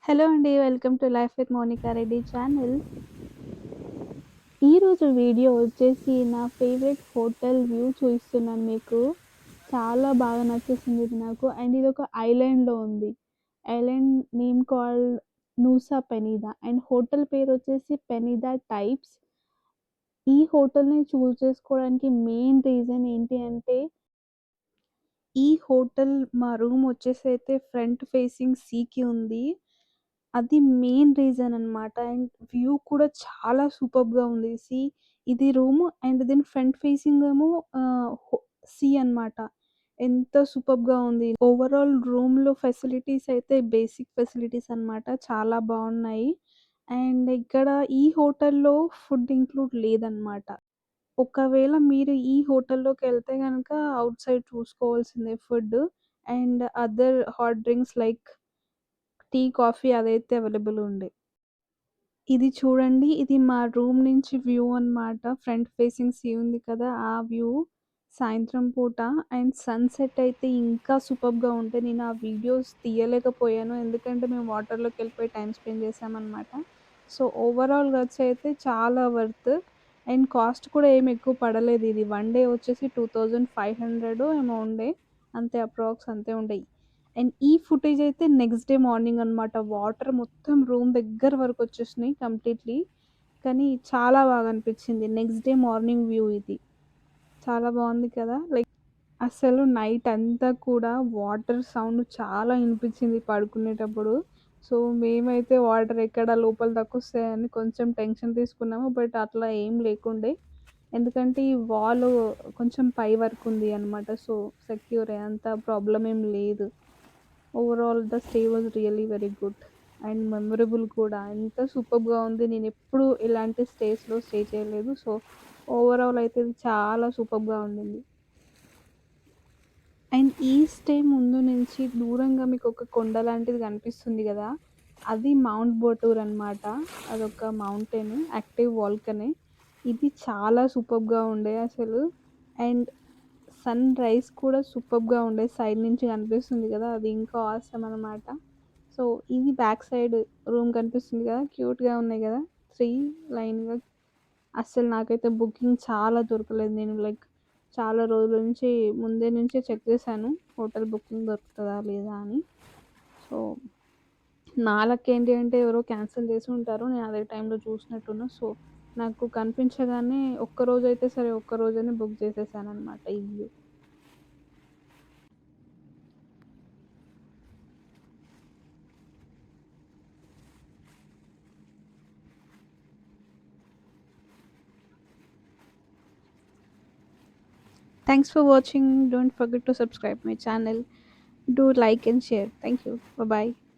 Hello అండి. Welcome to life with Monica Reddy channel. ఈరోజు video వచ్చేసి నా ఫేవరెట్ హోటల్ వ్యూ చూపిస్తున్నాను మీకు. చాలా బాగా నచ్చేసింది ఇది నాకు. అండ్ ఇదొక ఐలాండ్‌లో ఉంది. Island name called Nusa Penida and hotel పేరు వచ్చేసి పెనీదా టైప్స్. ఈ హోటల్‌ని చూజ్ చేసుకోవడానికి మెయిన్ రీజన్ ఏంటి అంటే, ఈ హోటల్ మా రూమ్ వచ్చేసి అయితే ఫ్రంట్ ఫేసింగ్ సీకి ఉంది. అది మెయిన్ రీజన్ అనమాట. అండ్ వ్యూ కూడా చాలా సూపర్బ్‌గా ఉంది. ఇది రూము అండ్ దీని ఫ్రంట్ ఫేసింగ్ ఏమో సీ అనమాట. ఎంత సూపర్బ్‌గా ఉంది. ఓవరాల్ రూమ్‌లో ఫెసిలిటీస్ అయితే బేసిక్ ఫెసిలిటీస్ అనమాట. చాలా బావున్నాయి. అండ్ ఇక్కడ ఈ హోటల్‌లో ఫుడ్ ఇంక్లూడ్ లేదనమాట. ఒకవేళ మీరు ఈ హోటల్‌లోకెళ్తే గనక ఔట్ సైడ్ చూసుకోవాల్సిందే food. And other hot drinks like tea, coffee అదైతే అవైలబుల్ ఉండే. ఇది చూడండి. ఇది మా రూమ్ నుంచి వ్యూ అనమాట. ఫ్రంట్ ఫేసింగ్ సీ ఉంది కదా! ఆ వ్యూ. సాయంత్రం పూట అండ్ సన్‌సెట్ అయితే ఇంకా సూపర్బ్‌గా ఉంటే నేను ఆ వీడియోస్ తీయలేకపోయాను. ఎందుకంటే మేము వాటర్‌లోకెళ్ళిపోయి టైమ్ స్పెండ్ చేశామనమాట. సో, ఓవరాల్‌గా అయితే చాలా వర్త్. అండ్ కాస్ట్ కూడా ఏమి ఎక్కువ పడలేదు. ఇది వన్ డే వచ్చేసి 2500 ఏమో ఉండే. అంతే అప్రాక్స్ అంతే ఉండేయి. అండ్ ఈ ఫుటేజ్ అయితే నెక్స్ట్ డే మార్నింగ్ అనమాట. వాటర్ మొత్తం రూమ్ దగ్గర వరకొచ్చేసినాయి కంప్లీట్‌లీ. కానీ చాలా బాగా అనిపించింది. నెక్స్ట్ డే మార్నింగ్ వ్యూ ఇది. చాలా బావుంది కదా! అసలు నైట్ అంతా కూడా వాటర్ సౌండ్ చాలా ఇనిపించింది పడుకునేటప్పుడు. సో, మేమైతే వాటర్ ఎక్కడ లోపల దాకొస్తాయని కొంచెం టెన్షన్ తీసుకున్నాము. బట్ అట్లా ఏం లేకుండే. ఎందుకంటే ఈ వాల్ కొంచెం పై వరకుంది అనమాట. సో, సెక్యూరే అంత ప్రాబ్లమ్ ఏం లేదు. Overall the stay was really very good and memorable కూడా. ఎంత సూపర్బ్‌గా ఉంది. నేనెప్పుడు ఇలాంటి స్టేస్‌లో స్టే చేయలేదు. సో, ఓవరాల్ అయితే ఇది చాలా సూపర్బ్‌గా ఉండింది. అండ్ ఈ స్టే ముందు నుంచి దూరంగా మీకొక కొండ లాంటిది కనిపిస్తుంది గదా! అది మౌంట్ బోటూర్ అనమాట. అదొక మౌంటైన్ యాక్టివ్ వోల్కనే. ఇది చాలా సూపర్బ్‌గా ఉండే అసలు. అండ్ సన్‌రైజ్ కూడా సూపర్బ్‌గా ఉండే. సైడ్ నుంచి కనిపిస్తుంది గదా! అది ఇంకా ఆసమ్ అనమాట. సో, ఇది బ్యాక్ సైడ్ రూమ్ కనిపిస్తుంది గదా! క్యూట్‌గా ఉన్నాయి గదా! 3 లైన్‌గా. అస్సలు నాకైతే బుకింగ్ చాలా దొరకలేదు. నేను చాలా రోజుల నుంచి ముందే నుంచే చెక్ చేశాను. హోటల్ బుకింగ్ దొరుకుతదా లేదా అని. సో, నా లక్ ఏంటి అంటే ఎవరో క్యాన్సిల్ చేసి ఉంటారు. నేను అదే టైంలో చూసినట్టున్నా. సో, నాకు కనిపించగానే ఒక్కరోజైతే సరే ఒక్కరోజని బుక్ చేసేసాననమాట ఈ view. Thanks for watching. Don't forget to subscribe my channel. Do like and share. Thank you. Bye bye.